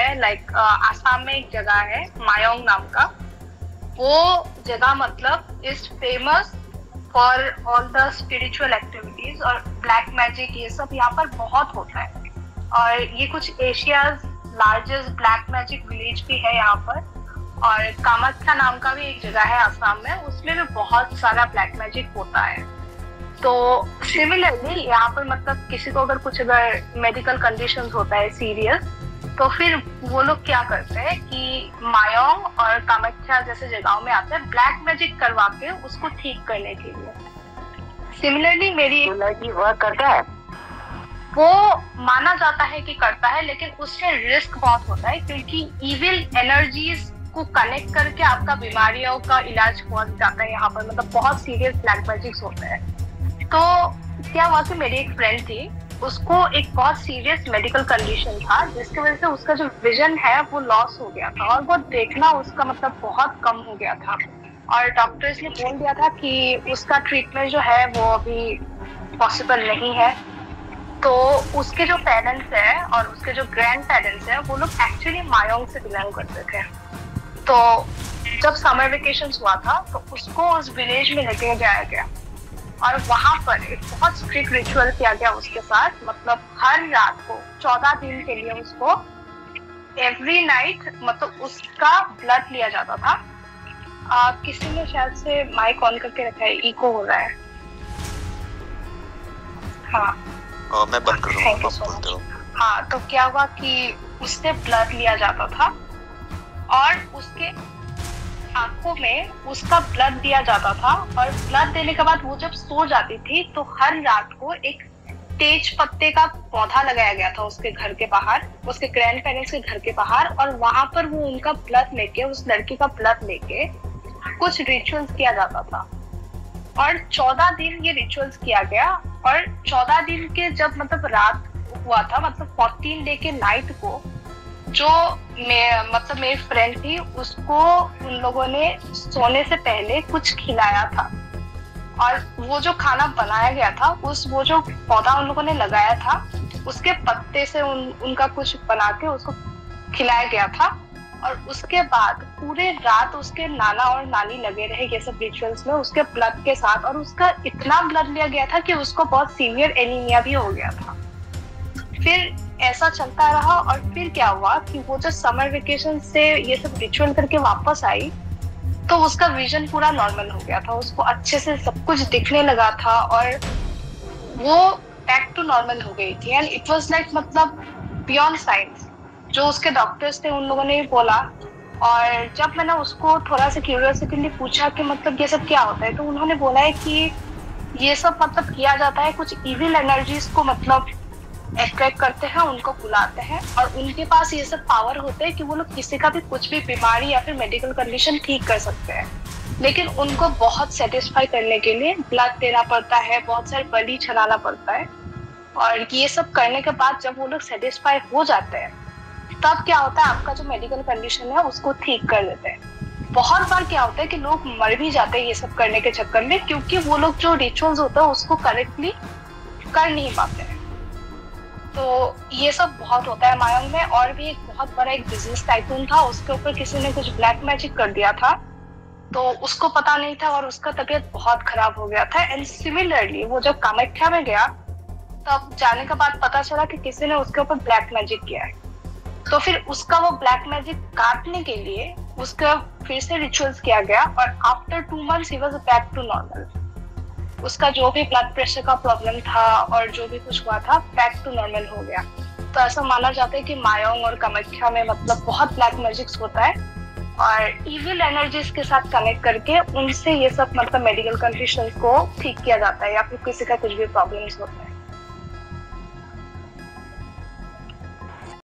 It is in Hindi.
है, लाइक आसाम में एक जगह है मायोंग नाम का। वो जगह मतलब is famous for all the spiritual activities और ब्लैक मैजिक, ये सब यहाँ पर बहुत होता है। और ये कुछ Asia's largest black magic village भी है यहाँ पर। और कामाख्या नाम का भी एक जगह है आसाम में, उसमें भी बहुत सारा ब्लैक मैजिक होता है। तो सिमिलरली यहाँ पर मतलब किसी को अगर मेडिकल कंडीशंस होता है सीरियस, तो फिर वो लोग क्या करते हैं कि मायोंग और कामाख्या जैसे जगहों में आते हैं ब्लैक मैजिक करवा के उसको ठीक करने के लिए। सिमिलरली मेरी लड़की वर्क करता है, वो माना जाता है कि करता है, लेकिन उससे रिस्क बहुत होता है क्योंकि इविल एनर्जीज को कनेक्ट करके आपका बीमारियों का इलाज हो जाता है यहाँ पर, मतलब बहुत सीरियस ब्लैक मैजिक्स होते हैं। तो क्या हुआ कि मेरी एक फ्रेंड थी, उसको एक बहुत सीरियस मेडिकल कंडीशन था जिसकी वजह से उसका जो विजन है वो लॉस हो गया था और वो देखना उसका मतलब बहुत कम हो गया था। और डॉक्टर्स ने बोल दिया था कि उसका ट्रीटमेंट जो है वो अभी पॉसिबल नहीं है। तो उसके जो पेरेंट्स हैं और उसके जो ग्रैंड पेरेंट्स हैं वो लोग एक्चुअली मायोंग से बिलोंग करते थे। तो जब समर वेकेशन हुआ था तो उसको उस विलेज में लेके जाया गया और वहां पर एक बहुत स्ट्रिक्ट रिचुअल किया गया उसके साथ। मतलब हर रात को 14 दिन के लिए उसको एवरी नाइट मतलब उसका ब्लड लिया जाता था। किसी ने शायद से माइक ऑन करके रखा है, इको हो रहा है। हाँ मैं बंद कर रहा हूँ। हाँ, तो क्या हुआ कि उससे ब्लड लिया जाता था और उसके आंखों में उसका ब्लड दिया जाता था। और ब्लड देने के बाद वो जब सो जाती थी तो हर रात को एक तेज पत्ते का पौधा लगाया गया था उसके घर के बाहर, उसके ग्रैंड पेरेंट्स के घर के बाहर। और वहां पर वो उनका ब्लड लेके, उस लड़की का ब्लड लेके कुछ रिचुअल्स किया जाता था। और 14 दिन ये रिचुअल्स किया गया। और 14 दिन के जब मतलब रात हुआ था, मतलब 14 डे के नाइट को जो मेरी फ्रेंड थी उसको उन लोगों ने सोने से पहले कुछ खिलाया था। और वो जो खाना बनाया गया था वो जो पौधा उन लोगों ने लगाया था उसके पत्ते से उनका कुछ बना के उसको खिलाया गया था। और उसके बाद पूरे रात उसके नाना और नानी लगे रहे ये सब रिचुअल्स में उसके ब्लड के साथ। और उसका इतना ब्लड लिया गया था कि उसको बहुत सीवियर एनीमिया भी हो गया था। फिर ऐसा चलता रहा। और फिर क्या हुआ कि वो जो समर वेकेशन से ये सब रिचुअल करके वापस आई तो उसका विजन पूरा नॉर्मल हो गया था, उसको अच्छे से सब कुछ दिखने लगा था और वो बैक टू नॉर्मल हो गई थी। एंड इट वाज लाइक मतलब बियॉन्ड साइंस जो उसके डॉक्टर्स थे उन लोगों ने भी बोला। और जब मैंने उसको थोड़ा सा क्यूरियोसिटी पूछा कि मतलब ये सब क्या होता है, तो उन्होंने बोला है कि ये सब मतलब किया जाता है, कुछ इविल एनर्जीज को मतलब अट्रैक्ट करते हैं, उनको बुलाते हैं और उनके पास ये सब पावर होते हैं कि वो लोग किसी का भी कुछ भी बीमारी या फिर मेडिकल कंडीशन ठीक कर सकते हैं। लेकिन उनको बहुत सेटिस्फाई करने के लिए ब्लड देना पड़ता है, बहुत सारे बलि चढ़ाना पड़ता है। और ये सब करने के बाद जब वो लोग सेटिस्फाई हो जाते हैं तब क्या होता है, आपका जो मेडिकल कंडीशन है उसको ठीक कर देते हैं। बहुत बार क्या होता है कि लोग मर भी जाते हैं ये सब करने के चक्कर में, क्योंकि वो लोग जो रिचुअल्स होता है उसको करेक्टली कर नहीं पाते हैं। तो ये सब बहुत होता है मायोंग में। और भी एक बहुत बड़ा एक बिजनेस टाइकून था, उसके ऊपर किसी ने कुछ ब्लैक मैजिक कर दिया था तो उसको पता नहीं था और उसका तबीयत बहुत खराब हो गया था। एंड सिमिलरली वो जब कामाख्या में गया तब जाने के बाद पता चला कि किसी ने उसके ऊपर ब्लैक मैजिक किया है। तो फिर उसका वो ब्लैक मैजिक काटने के लिए उसका फिर से रिचुअल्स किया गया और आफ्टर 2 months ही वाज बैक टू नॉर्मल। उसका जो भी ब्लड प्रेशर का प्रॉब्लम था और जो भी कुछ हुआ था बैक टू नॉर्मल हो गया। तो ऐसा माना जाता है कि मायोंग और कामाख्या में मतलब बहुत ब्लैक मैजिक्स होता है और इविल एनर्जीज के साथ कनेक्ट करके उनसे ये सब मतलब मेडिकल कंडीशंस को ठीक किया जाता है या फिर किसी का कुछ भी प्रॉब्लम्स होता है।